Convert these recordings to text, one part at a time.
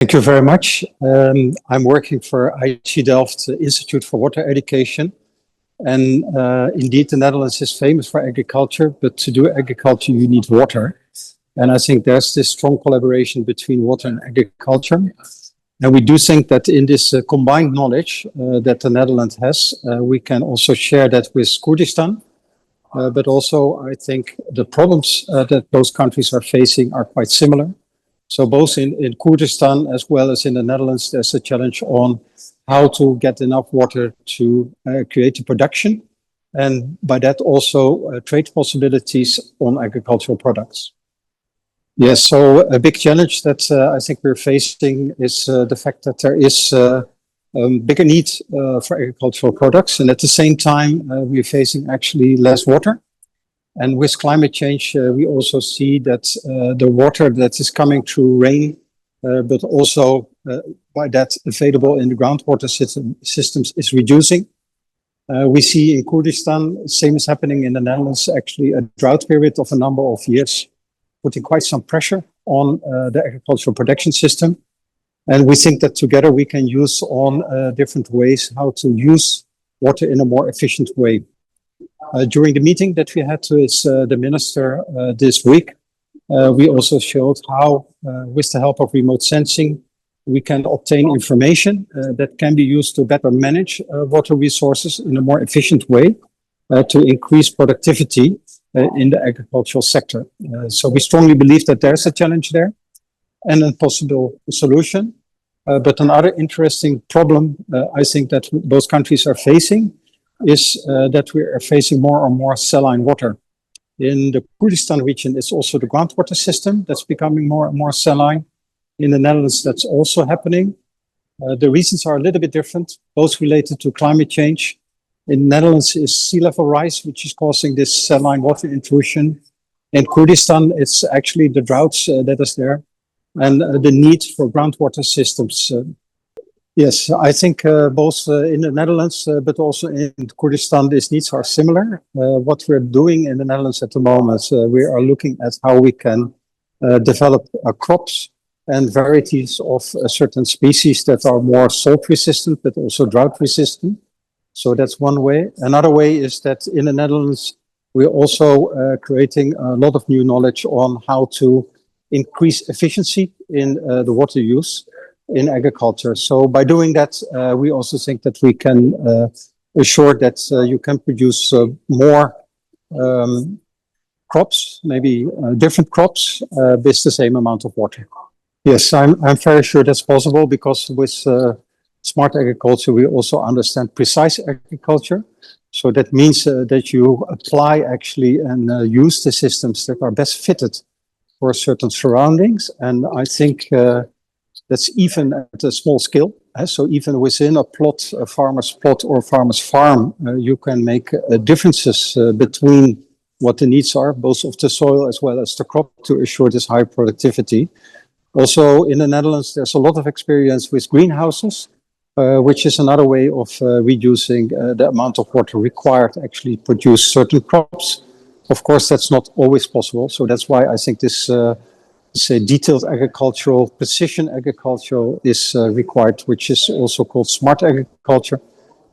Thank you very much. I'm working for IHE Delft Institute for Water Education. And indeed, the Netherlands is famous for agriculture, but to do agriculture, you need water. And I think there's this strong collaboration between water and agriculture. And we do think that in this combined knowledge that the Netherlands has, we can also share that with Kurdistan. But also, I think the problems that those countries are facing are quite similar. So both in Kurdistan as well as in the Netherlands, there's a challenge on how to get enough water to create the production. And by that also trade possibilities on agricultural products. Yes, so a big challenge that I think we're facing is the fact that there is a bigger need for agricultural products. And at the same time, we're facing actually less water. And with climate change, we also see that the water that is coming through rain, but also by that available in the groundwater systems is reducing. We see in Kurdistan, same is happening in the Netherlands, actually a drought period of a number of years, putting quite some pressure on the agricultural production system. And we think that together we can use on different ways how to use water in a more efficient way. During the meeting that we had with the minister this week, we also showed how, with the help of remote sensing, we can obtain information that can be used to better manage water resources in a more efficient way to increase productivity in the agricultural sector. So we strongly believe that there's a challenge there and a possible solution. But another interesting problem I think that both countries are facing is that we are facing more and more saline water. In the Kurdistan region, it's also the groundwater system that's becoming more and more saline. In the Netherlands, that's also happening. The reasons are a little bit different, both related to climate change. In the Netherlands is sea level rise, which is causing this saline water intrusion. In Kurdistan, it's actually the droughts that is there and the need for groundwater systems. Yes, I think both in the Netherlands, but also in Kurdistan, these needs are similar. What we're doing in the Netherlands at the moment, we are looking at how we can develop crops and varieties of certain species that are more salt resistant, but also drought resistant. So that's one way. Another way is that in the Netherlands, we're also creating a lot of new knowledge on how to increase efficiency in the water use in agriculture. So by doing that, we also think that we can assure that you can produce more crops, maybe different crops with the same amount of water. Yes, I'm very sure that's possible because with smart agriculture, we also understand precise agriculture. So that means that you apply actually and use the systems that are best fitted for certain surroundings. And I think that's even at a small scale. So even within a plot, a farmer's plot or farmer's farm, you can make differences between what the needs are, both of the soil as well as the crop, to assure this high productivity. Also in the Netherlands, there's a lot of experience with greenhouses, which is another way of reducing the amount of water required to actually produce certain crops. Of course, that's not always possible. So that's why I think this say detailed agricultural, precision agricultural is required, which is also called smart agriculture,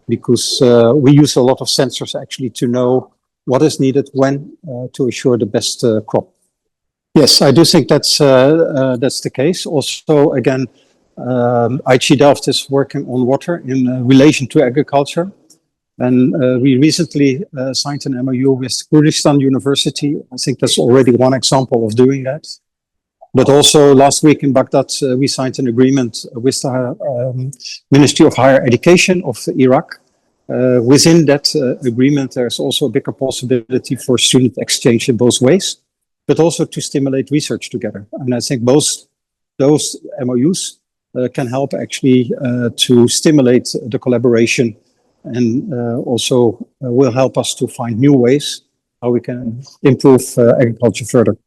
because we use a lot of sensors actually to know what is needed when to assure the best crop. Yes, I do think that's the case. Also, again, IHE Delft is working on water in relation to agriculture. And we recently signed an MOU with Kurdistan24. I think that's already one example of doing that. But also last week in Baghdad, we signed an agreement with the Ministry of Higher Education of Iraq. Within that agreement, there's also a bigger possibility for student exchange in both ways, but also to stimulate research together. And I think both those MOUs can help actually to stimulate the collaboration and also will help us to find new ways how we can improve agriculture further.